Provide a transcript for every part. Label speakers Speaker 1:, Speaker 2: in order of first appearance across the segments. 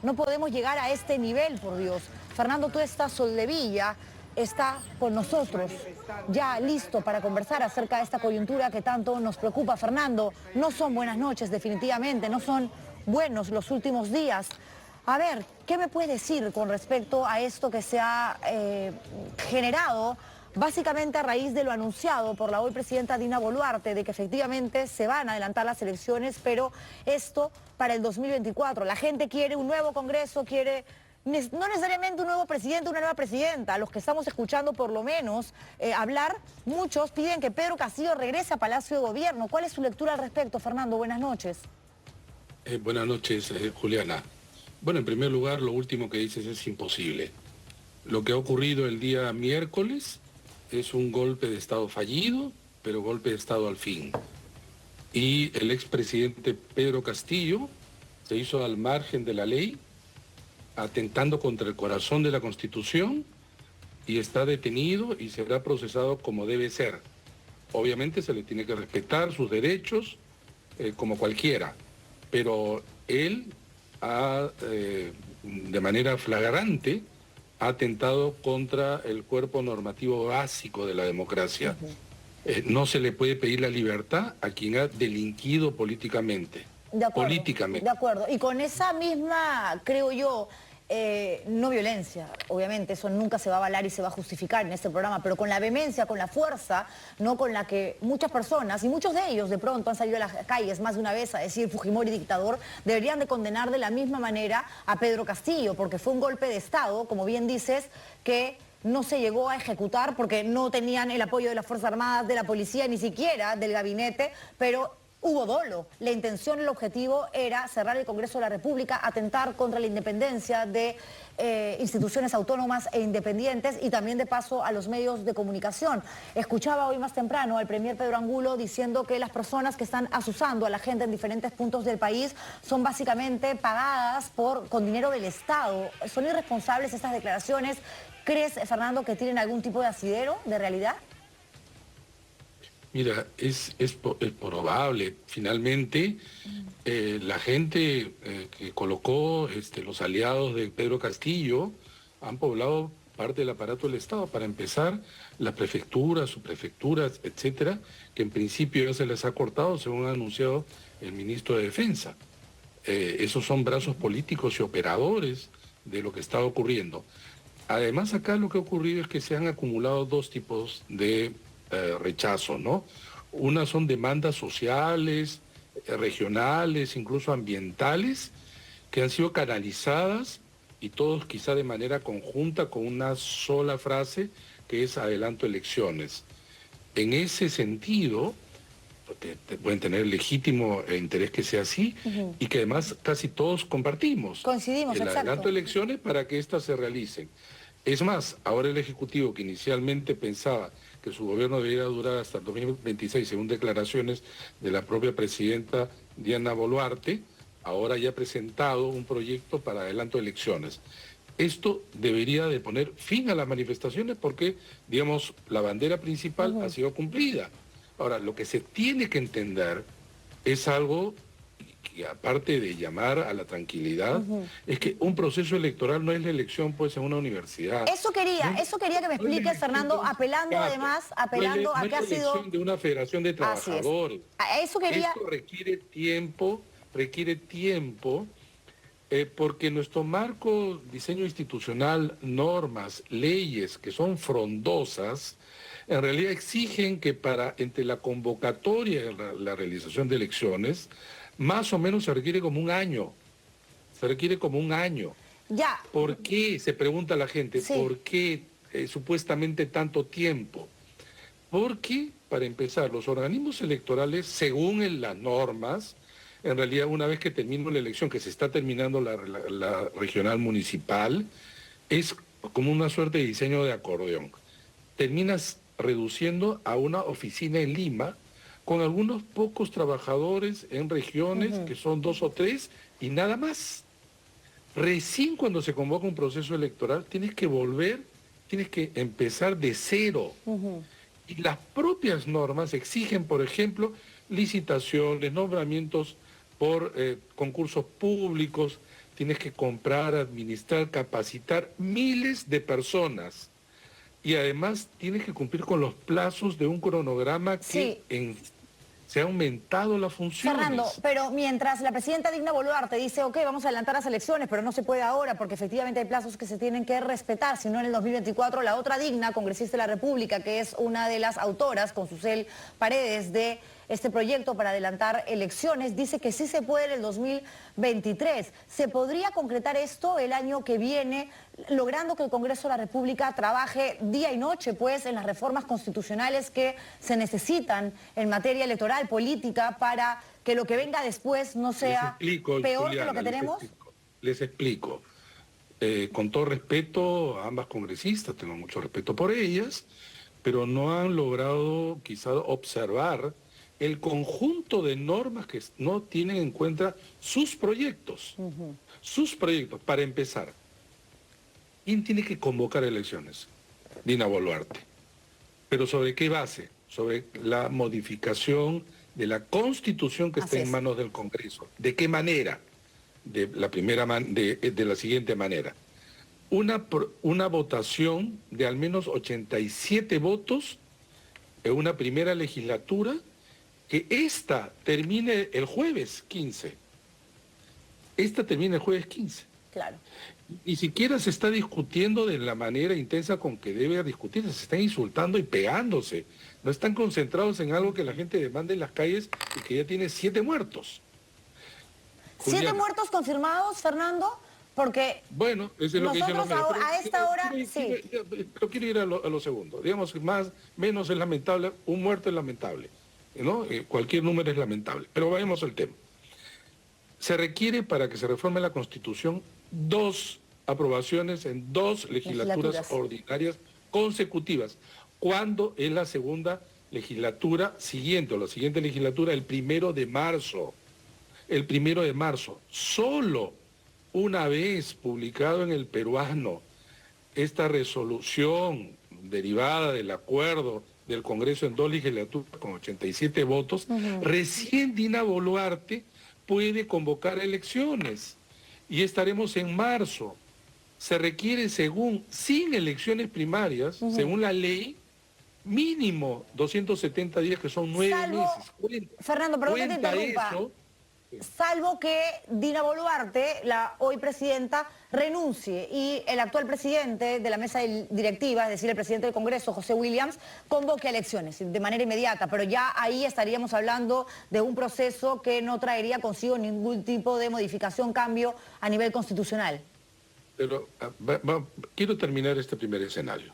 Speaker 1: No podemos llegar a este nivel, por Dios. Fernando Tuesta Soldevilla está con nosotros, ya listo para conversar acerca de esta coyuntura que tanto nos preocupa. Fernando, no son buenas noches, definitivamente, no son buenos los últimos días. A ver, ¿qué me puede decir con respecto a esto que se ha generado básicamente a raíz de lo anunciado por la hoy presidenta Dina Boluarte, de que efectivamente se van a adelantar las elecciones, pero esto para el 2024? La gente quiere un nuevo Congreso, quiere no necesariamente un nuevo presidente, una nueva presidenta. Los que estamos escuchando por lo menos hablar, muchos piden que Pedro Castillo regrese a Palacio de Gobierno. ¿Cuál es su lectura al respecto, Fernando? Buenas noches.
Speaker 2: Buenas noches, Juliana. Bueno, en primer lugar, lo último que dices es imposible. Lo que ha ocurrido el día miércoles es un golpe de Estado fallido, pero golpe de Estado al fin. Y el expresidente Pedro Castillo se hizo al margen de la ley, atentando contra el corazón de la Constitución, y está detenido y será procesado como debe ser. Obviamente se le tiene que respetar sus derechos, como cualquiera, pero él ha, de manera flagrante, ha atentado contra el cuerpo normativo básico de la democracia. No se le puede pedir la libertad a quien ha delinquido políticamente.
Speaker 1: De acuerdo,
Speaker 2: políticamente.
Speaker 1: De acuerdo. Y con esa misma, creo yo, no violencia, obviamente, eso nunca se va a avalar y se va a justificar en este programa, pero con la vehemencia, con la fuerza, no con la que muchas personas, y muchos de ellos de pronto han salido a las calles más de una vez a decir Fujimori dictador, deberían de condenar de la misma manera a Pedro Castillo, porque fue un golpe de Estado, como bien dices, que no se llegó a ejecutar porque no tenían el apoyo de las Fuerzas Armadas, de la policía, ni siquiera del gabinete, pero hubo dolo. La intención, el objetivo era cerrar el Congreso de la República, atentar contra la independencia de instituciones autónomas e independientes y también de paso a los medios de comunicación. Escuchaba hoy más temprano al premier Pedro Angulo diciendo que las personas que están asusando a la gente en diferentes puntos del país son básicamente pagadas con dinero del Estado. ¿Son irresponsables estas declaraciones? ¿Crees, Fernando, que tienen algún tipo de asidero de realidad?
Speaker 2: Mira, es probable. Finalmente, la gente que colocó los aliados de Pedro Castillo han poblado parte del aparato del Estado. Para empezar, las prefecturas, subprefecturas, etcétera, que en principio ya se les ha cortado, según ha anunciado el ministro de Defensa. Esos son brazos políticos y operadores de lo que está ocurriendo. Además, acá lo que ha ocurrido es que se han acumulado dos tipos de rechazo, ¿no? Una son demandas sociales, regionales, incluso ambientales, que han sido canalizadas y todos quizá de manera conjunta con una sola frase que es adelanto elecciones. En ese sentido, porque pueden tener legítimo interés que sea así, y que además casi todos compartimos.
Speaker 1: Coincidimos,
Speaker 2: el
Speaker 1: exacto.
Speaker 2: adelanto de elecciones para que éstas se realicen. Es más, ahora el Ejecutivo, que inicialmente pensaba que su gobierno debería durar hasta el 2026, según declaraciones de la propia presidenta Dina Boluarte, ahora ya ha presentado un proyecto para adelanto de elecciones. Esto debería de poner fin a las manifestaciones porque, digamos, la bandera principal ha sido cumplida. Ahora, lo que se tiene que entender es algo que, aparte de llamar a la tranquilidad, es que un proceso electoral no es la elección, pues, en una universidad.
Speaker 1: Eso quería que me expliques, Fernando, apelando además, a que ha sido
Speaker 2: de una federación de trabajadores.
Speaker 1: A eso quería.
Speaker 2: Esto requiere tiempo, porque nuestro marco, diseño institucional, normas, leyes que son frondosas, en realidad exigen que entre la convocatoria y la realización de elecciones, más o menos se requiere como un año.
Speaker 1: Ya.
Speaker 2: ¿Por qué? Se pregunta la gente,
Speaker 1: Sí.
Speaker 2: ¿por qué supuestamente tanto tiempo? Porque, para empezar, los organismos electorales, según las normas, en realidad una vez que termina la elección, que se está terminando la regional municipal, es como una suerte de diseño de acordeón. Terminas reduciendo a una oficina en Lima, con algunos pocos trabajadores en regiones, que son 2 o 3, y nada más. Recién cuando se convoca un proceso electoral, tienes que empezar de cero. Y las propias normas exigen, por ejemplo, licitaciones, nombramientos por concursos públicos, tienes que comprar, administrar, capacitar miles de personas. Y además tienes que cumplir con los plazos de un cronograma
Speaker 1: Sí.
Speaker 2: que se ha aumentado las funciones.
Speaker 1: Fernando, pero mientras la presidenta Dina Boluarte dice, ok, vamos a adelantar las elecciones, pero no se puede ahora porque efectivamente hay plazos que se tienen que respetar, sino en el 2024, la otra Digna, congresista de la República, que es una de las autoras, con Susel Paredes, de este proyecto para adelantar elecciones, dice que sí se puede en el 2023. ¿Se podría concretar esto el año que viene, logrando que el Congreso de la República trabaje día y noche, pues, en las reformas constitucionales que se necesitan en materia electoral, política, para que lo que venga después no sea peor que lo que tenemos?
Speaker 2: Les explico. Con todo respeto a ambas congresistas, tengo mucho respeto por ellas, pero no han logrado quizá observar el conjunto de normas que no tienen en cuenta sus proyectos. Sus proyectos, para empezar. ¿Quién tiene que convocar elecciones? Dina Boluarte. ¿Pero sobre qué base? Sobre la modificación de la Constitución que está en manos del Congreso. ¿De qué manera? De la siguiente manera. Una votación de al menos 87 votos en una primera legislatura, que esta termine el jueves 15. Esta termina el jueves 15.
Speaker 1: Claro.
Speaker 2: Ni siquiera se está discutiendo de la manera intensa con que debe discutirse, se están insultando y pegándose. No están concentrados en algo que la gente demanda en las calles y que ya tiene 7 muertos.
Speaker 1: ¿7
Speaker 2: Juliana.
Speaker 1: muertos confirmados, Fernando? Porque
Speaker 2: bueno, eso es lo que dicen los medios.
Speaker 1: A esta hora, sí.
Speaker 2: Pero quiero ir a lo segundo. Digamos, menos es lamentable, un muerto es lamentable, ¿no? Cualquier número es lamentable. Pero vayamos al tema. Se requiere, para que se reforme la Constitución, 2 aprobaciones en 2 legislaturas ordinarias consecutivas. ¿Cuándo es la segunda legislatura siguiente, o la siguiente legislatura? El 1 de marzo. El 1 de marzo. Solo una vez publicado en el Peruano esta resolución derivada del acuerdo del Congreso en 2 legislaturas con 87 votos, recién Dina Boluarte puede convocar elecciones y estaremos en marzo. Se requiere, sin elecciones primarias, según la ley, mínimo 270 días, que son 9 meses.
Speaker 1: Fernando, perdón que te interrumpa. Salvo que Dina Boluarte, la hoy presidenta, renuncie y el actual presidente de la mesa directiva, es decir, el presidente del Congreso, José Williams, convoque elecciones de manera inmediata, pero ya ahí estaríamos hablando de un proceso que no traería consigo ningún tipo de modificación, cambio a nivel constitucional.
Speaker 2: Pero quiero terminar este primer escenario.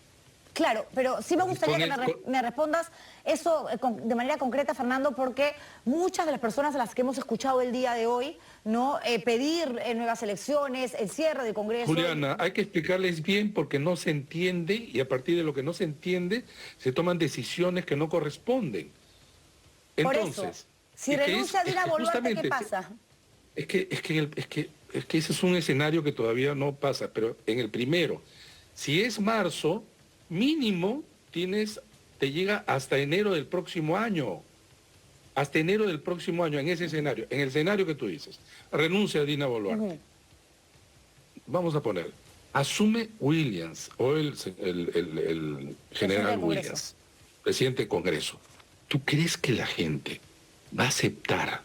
Speaker 1: Claro, pero sí me gustaría que me respondas eso de manera concreta, Fernando, porque muchas de las personas a las que hemos escuchado el día de hoy, ¿no? Pedir nuevas elecciones, el cierre del Congreso.
Speaker 2: Juliana, hay que explicarles bien porque no se entiende, y a partir de lo que no se entiende se toman decisiones que no corresponden. Entonces,
Speaker 1: por eso, si renuncia Dina Boluarte, ¿qué pasa?
Speaker 2: Es que ese es un escenario que todavía no pasa, pero en el primero, si es marzo, mínimo te llega hasta enero del próximo año. Hasta enero del próximo año, en ese escenario. En el escenario que tú dices, renuncia Dina Boluarte. Vamos a poner, asume Williams, o el general Williams, presidente del Congreso. ¿Tú crees que la gente va a aceptar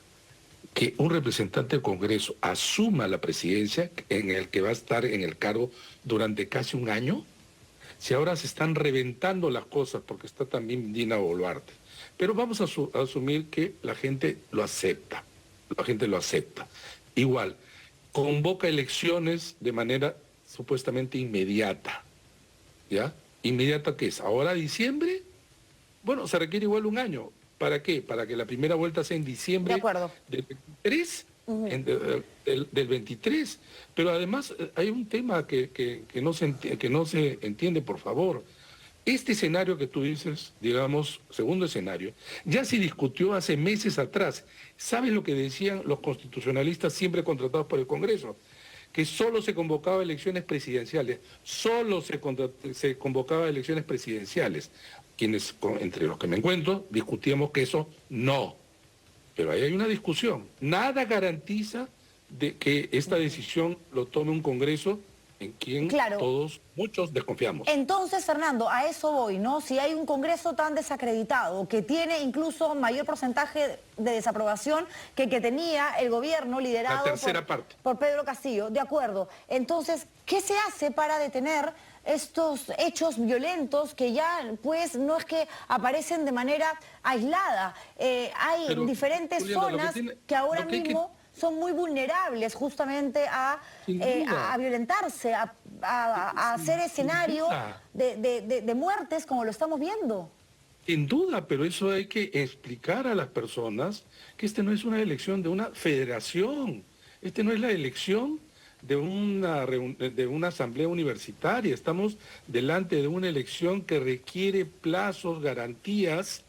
Speaker 2: que un representante del Congreso asuma la presidencia en el que va a estar en el cargo durante casi un año? Si ahora se están reventando las cosas porque está también Dina Boluarte. Pero vamos a asumir que la gente lo acepta. La gente lo acepta. Igual, convoca elecciones de manera supuestamente inmediata. ¿Ya? ¿Inmediata qué es? ¿Ahora diciembre? Bueno, se requiere igual un año. ¿Para qué? Para que la primera vuelta sea en diciembre del 23. Del 23, pero además hay un tema que no se entiende, por favor. Este escenario que tú dices, digamos, segundo escenario, ya se discutió hace meses atrás. ¿Sabes lo que decían los constitucionalistas siempre contratados por el Congreso? Que solo se convocaba elecciones presidenciales, solo se convocaba elecciones presidenciales. Quienes, entre los que me encuentro, discutíamos que eso no. Pero ahí hay una discusión. Nada garantiza de que esta decisión lo tome un Congreso en quien
Speaker 1: Claro.
Speaker 2: muchos desconfiamos.
Speaker 1: Entonces, Fernando, a eso voy, ¿no? Si hay un Congreso tan desacreditado, que tiene incluso mayor porcentaje de desaprobación que el que tenía el gobierno liderado
Speaker 2: La tercera parte.
Speaker 1: por Pedro Castillo, de acuerdo. Entonces, ¿qué se hace para detener estos hechos violentos que ya, pues, no es que aparecen de manera aislada? Hay
Speaker 2: Pero,
Speaker 1: diferentes
Speaker 2: Juliana,
Speaker 1: zonas que ahora mismo son muy vulnerables justamente a violentarse, a hacer escenario de muertes como lo estamos viendo.
Speaker 2: Sin duda, pero eso hay que explicar a las personas que este no es una elección de una federación, este no es la elección de una asamblea universitaria, estamos delante de una elección que requiere plazos, garantías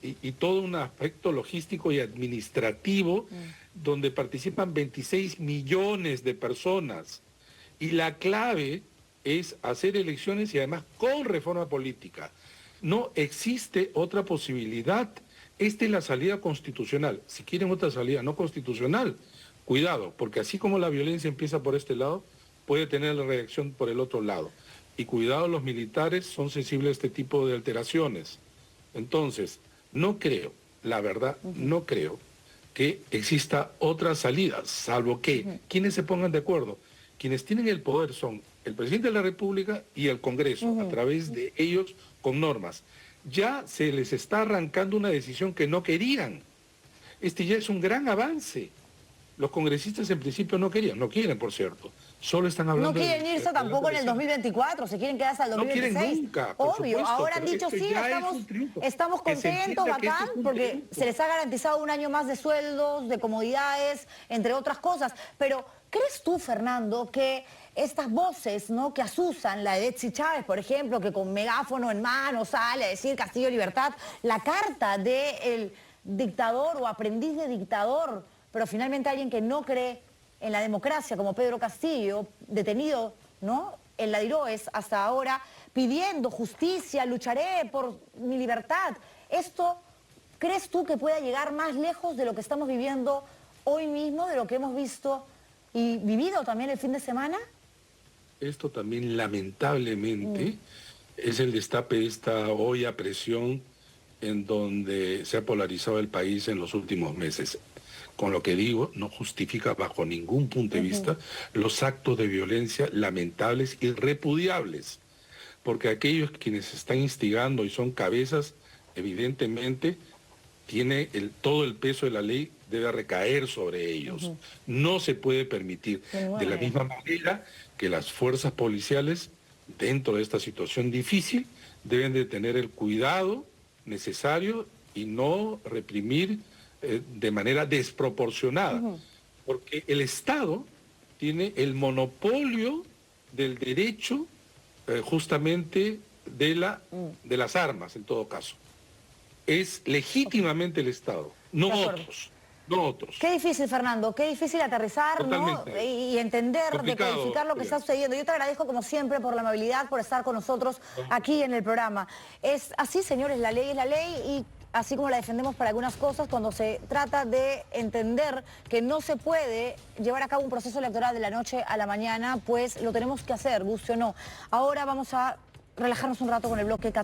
Speaker 2: y todo un aspecto logístico y administrativo donde participan 26 millones de personas. Y la clave es hacer elecciones y además con reforma política. No existe otra posibilidad. Esta es la salida constitucional. Si quieren otra salida no constitucional, cuidado, porque así como la violencia empieza por este lado, puede tener la reacción por el otro lado. Y cuidado, los militares son sensibles a este tipo de alteraciones. Entonces, no creo, la verdad, no creo que exista otra salida, salvo que quienes se pongan de acuerdo. Quienes tienen el poder son el presidente de la República y el Congreso, a través de ellos con normas. Ya se les está arrancando una decisión que no querían. Este ya es un gran avance. Los congresistas en principio no quieren, por cierto. Solo están hablando...
Speaker 1: No quieren irse tampoco en el 2024, se quieren quedarse al 2026.
Speaker 2: No quieren nunca, por
Speaker 1: obvio,
Speaker 2: supuesto,
Speaker 1: ahora han
Speaker 2: pero
Speaker 1: dicho
Speaker 2: esto
Speaker 1: sí,
Speaker 2: ya es un triunfo.
Speaker 1: estamos
Speaker 2: Que se
Speaker 1: contentos,
Speaker 2: entienda que
Speaker 1: bacán,
Speaker 2: este es un
Speaker 1: porque
Speaker 2: triunfo.
Speaker 1: se les ha garantizado un año más de sueldos, de comodidades, entre otras cosas. Pero, ¿crees tú, Fernando, que estas voces, ¿no?, que asusan, la de Betsy Chávez, por ejemplo, que con megáfono en mano sale a decir Castillo Libertad, la carta del dictador o aprendiz de dictador, pero finalmente alguien que no cree en la democracia, como Pedro Castillo, detenido, ¿no?, en la Diroes hasta ahora, pidiendo justicia, lucharé por mi libertad? ¿Esto crees tú que pueda llegar más lejos de lo que estamos viviendo hoy mismo, de lo que hemos visto y vivido también el fin de semana?
Speaker 2: Esto también, lamentablemente, es el destape de esta olla a presión en donde se ha polarizado el país en los últimos meses. Con lo que digo, no justifica bajo ningún punto de vista los actos de violencia lamentables y repudiables, porque aquellos quienes están instigando y son cabezas, evidentemente, todo el peso de la ley debe recaer sobre ellos. No se puede permitir, de la misma manera que las fuerzas policiales, dentro de esta situación difícil, deben de tener el cuidado necesario y no reprimir de manera desproporcionada, porque el Estado tiene el monopolio del derecho justamente de las armas, en todo caso. Es legítimamente el Estado, no otros.
Speaker 1: Qué difícil, Fernando, qué difícil aterrizar, ¿no?, y entender, decodificar lo que está sucediendo. Yo te agradezco, como siempre, por la amabilidad, por estar con nosotros aquí en el programa. Es así, señores, la ley es la ley, y así como la defendemos para algunas cosas, cuando se trata de entender que no se puede llevar a cabo un proceso electoral de la noche a la mañana, pues lo tenemos que hacer, guste o no. Ahora vamos a relajarnos un rato con el bloque